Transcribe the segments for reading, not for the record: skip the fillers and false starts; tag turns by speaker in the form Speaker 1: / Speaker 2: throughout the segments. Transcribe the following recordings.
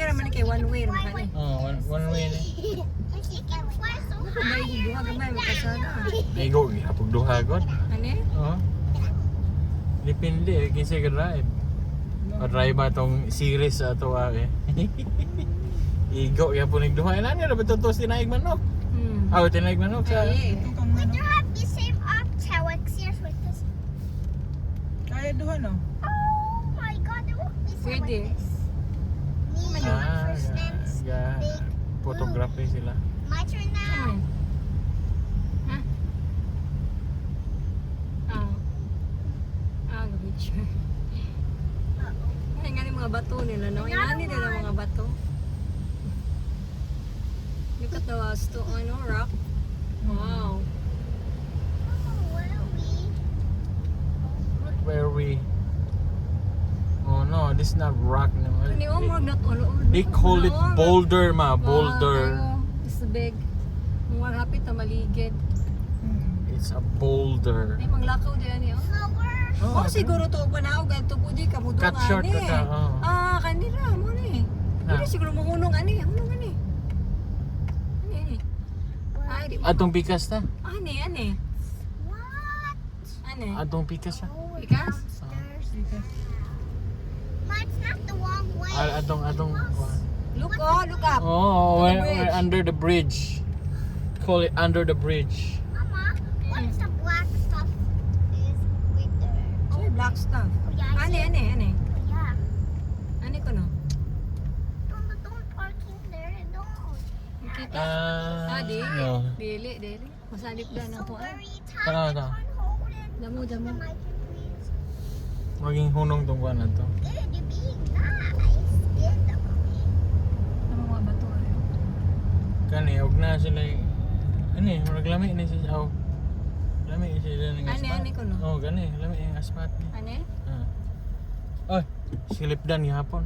Speaker 1: naman kay one way naman ka
Speaker 2: Oh, one way ni.
Speaker 3: She can fly so
Speaker 1: May
Speaker 3: high.
Speaker 1: duha gamay makasada.
Speaker 2: Ay go gihapog duha god.
Speaker 1: Ani?
Speaker 2: Oh. Depende kinsa ka drive. Drive ba tong series sa ato eh. Igo ya po nigduha na niya dapat to tinaig manok. Ah, tinaig manok sa.
Speaker 1: Ay.
Speaker 3: We do have the same Alexis with this.
Speaker 4: Kaya duha no?
Speaker 3: Oh my god, there won't be same
Speaker 1: Pwede.
Speaker 3: with this. Me, first name's big.
Speaker 2: Photography sila.
Speaker 3: My turn now.
Speaker 1: Ha? Picture. Ay nga ni mga bato nila, no? Inani nila mga bato. Look at the rock. Wow.
Speaker 3: Oh, where are we?
Speaker 2: Where we? Oh no, this is not rock no.
Speaker 1: Ano yung not all?
Speaker 2: They call it boulder ma, boulder.
Speaker 1: It's big. Mga hapit na maligid.
Speaker 2: It's a boulder.
Speaker 1: Ay, manglakaw din niyo.
Speaker 3: Flower.
Speaker 1: Oh, siguro to panaog at to pudi kamudong
Speaker 2: Cut short
Speaker 1: ani.
Speaker 2: ka, oh.
Speaker 1: Kanila mo ni. Pwede siguro mahunong ani, hunong ani. Ani. Ay, di ba?
Speaker 2: Atong pikas ta.
Speaker 1: Ani.
Speaker 3: What?
Speaker 1: Ani.
Speaker 2: Atong pikas ta.
Speaker 3: Oh,
Speaker 1: Because?
Speaker 3: downstairs. Ma, it's not the wrong way.
Speaker 2: Atong
Speaker 1: Look up.
Speaker 2: Oh,
Speaker 1: To the
Speaker 2: we're
Speaker 1: bridge.
Speaker 2: under the bridge. Call it under the bridge.
Speaker 3: Mama, what is the black stuff is with the...
Speaker 1: Ay, black stuff.
Speaker 3: Oh, yeah, I see it.
Speaker 1: Ani.
Speaker 3: Oh, yeah.
Speaker 1: Ani ko no.
Speaker 3: Don't parking there. Don't.
Speaker 1: Kita. Di.
Speaker 2: No.
Speaker 1: Dili. Masalip na
Speaker 3: So
Speaker 1: ako.
Speaker 3: very
Speaker 2: Tara,
Speaker 3: tired.
Speaker 2: tara.
Speaker 3: Can't hold it.
Speaker 1: Damo.
Speaker 3: The mic, please.
Speaker 2: Maging hunong tong kuan na to.
Speaker 3: Good, you're being nice. Good, mommy.
Speaker 1: Damo mga bato.
Speaker 2: Kani og na sila ani, murag lami ni siya. Oh. Lami sila ng aspat.
Speaker 1: Ani ko no.
Speaker 2: Oh, gani, lami ang aspat.
Speaker 1: Ani?
Speaker 2: Oy, silip dan gihapon.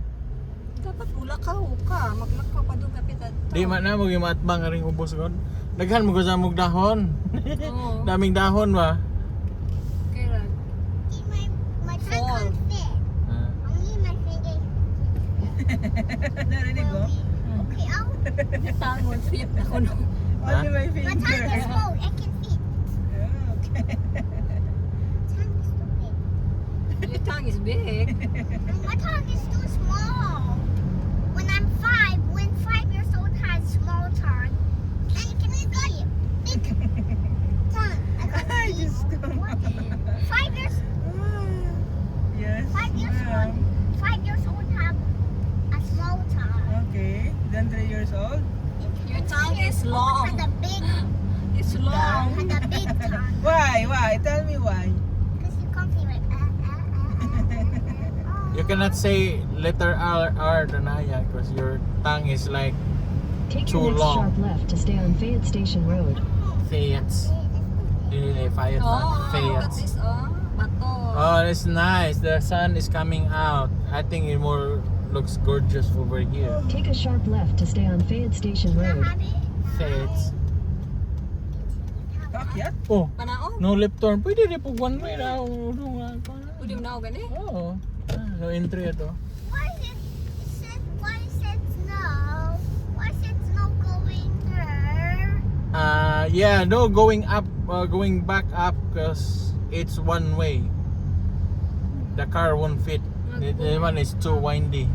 Speaker 1: Dapat ulakaw ka. Maglakaw pa doon kapit at
Speaker 2: Di man na mo gimatbang ring ubos god. Daghan mo ko sa mug dahon.
Speaker 1: Oo.
Speaker 2: Daming dahon ba?
Speaker 1: Kaya
Speaker 3: See, my tongue
Speaker 1: Fall.
Speaker 3: can't fit. Only my finger.
Speaker 4: Narinig mo?
Speaker 3: Okay,
Speaker 1: tangon fit ako no.
Speaker 4: Only my
Speaker 3: my tongue
Speaker 4: finger.
Speaker 3: is full. It can fit.
Speaker 4: Yeah, okay.
Speaker 3: Tongue is too big.
Speaker 1: Your tongue is big.
Speaker 3: My tongue is too small. When I'm 5 years old has small tongue, and you can see big tongue.
Speaker 4: Ay, Diyos ko.
Speaker 3: 5 years,
Speaker 4: Yes.
Speaker 3: 5 years
Speaker 4: ma'am.
Speaker 3: old, 5 years old have a small tongue.
Speaker 4: Okay. Then 3 years old.
Speaker 1: Your tongue is
Speaker 3: Has
Speaker 1: long.
Speaker 3: a big,
Speaker 1: It's long.
Speaker 3: has a big tongue.
Speaker 4: Why? Tell me why.
Speaker 3: Because you can't be like.
Speaker 2: You cannot say letter R Danaya because your tongue is like
Speaker 5: Take
Speaker 2: Too
Speaker 5: your next
Speaker 2: long.
Speaker 5: sharp left to stay on Fayette Station Road.
Speaker 2: Fayette. Fayette.
Speaker 1: Oh, look at
Speaker 2: Fayette.
Speaker 1: this. Bato.
Speaker 2: Oh, that's nice. The sun is coming out. I think it more looks gorgeous over here.
Speaker 5: Take a sharp left to stay on Fayette Station Road.
Speaker 2: Fayette.
Speaker 4: Pakyat?
Speaker 2: Oh,
Speaker 1: Panaog.
Speaker 2: no left turn. Pwede rin po one way raw.
Speaker 1: Pwede mo na ako gani?
Speaker 2: Oo. No entry ito.
Speaker 3: Why is it snow? Why is it snow going there?
Speaker 2: Yeah, no going up, going back up because it's one way. The car won't fit. The one is too windy.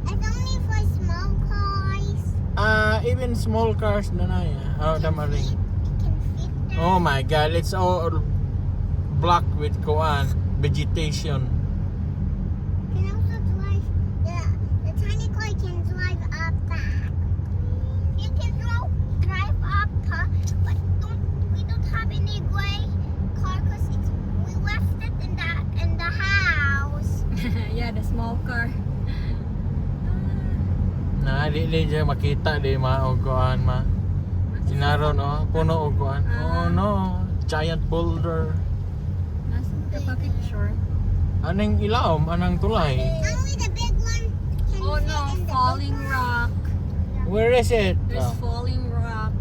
Speaker 3: It's only for small cars.
Speaker 2: Even small cars na na oh, damaring.
Speaker 3: It can fit there.
Speaker 2: Oh my god, it's all blocked with kuan vegetation.
Speaker 3: Can also drive the tiny car can drive up back. You can drive up, but we don't have any gray car because we left it in the house.
Speaker 1: Yeah, the small car.
Speaker 2: Na di siya makita di mauguan ma. Sinaron oh, puno uguan. Oh no, giant boulder.
Speaker 1: Nasa ka pa picture?
Speaker 2: Anong ilawom, anong tulay?
Speaker 3: Only the big one can
Speaker 1: Oh
Speaker 3: fit
Speaker 1: no,
Speaker 3: in the
Speaker 1: falling
Speaker 3: big one.
Speaker 1: rock.
Speaker 2: Where is it?
Speaker 1: There's
Speaker 2: Oh.
Speaker 1: falling rock.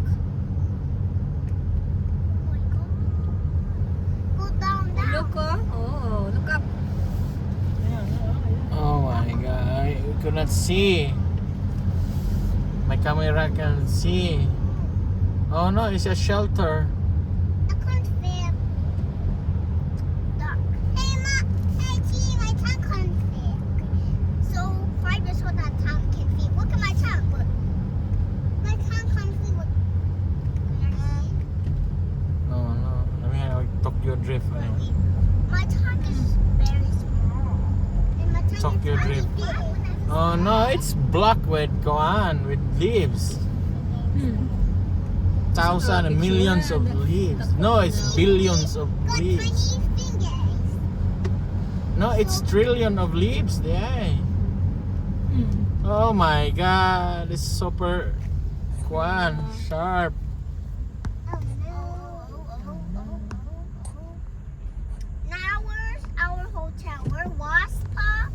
Speaker 3: Oh my God. Go down, down.
Speaker 1: Look look up.
Speaker 2: could not see. My camera can see. Oh no, it's a shelter.
Speaker 3: I can't fit. Hey, Ma. Hey, T, my tank can't fit. So, 5 years old, that tank can fit. Look at my tank. Look. My tank can't fit. Look.
Speaker 2: Oh no, I mean I Tokyo Drift.
Speaker 3: My tank is very small. And my tank
Speaker 2: Tokyo
Speaker 3: is tiny
Speaker 2: Drift.
Speaker 3: big.
Speaker 2: Oh no, it's blocked with koan, with leaves. Thousands and millions of leaves. No, it's billions of
Speaker 3: Got
Speaker 2: leaves.
Speaker 3: tiny fingers.
Speaker 2: No, it's trillion of leaves. Yeah. Oh my god, it's super koan, sharp.
Speaker 3: Oh no. Now where's our hotel? We're Waspa.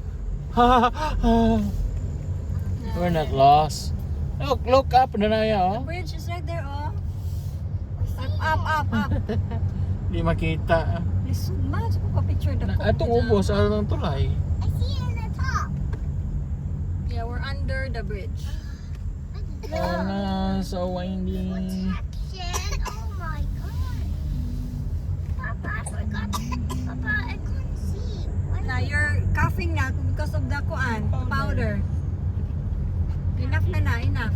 Speaker 2: We're not lost. Look up na na oh.
Speaker 1: Bridge is right there, oh. Up.
Speaker 2: Di makita.
Speaker 1: Lisod man, sa ko picture the
Speaker 2: Atong ubos, atong tulay.
Speaker 3: I see it in the top.
Speaker 1: Yeah, we're under the bridge.
Speaker 2: Oh no, so windy.
Speaker 3: Protection. Oh my god. Papa, I forgot. Papa, I can't see.
Speaker 1: Now you're coughing na because of the kuan, powder. Enough na, enough.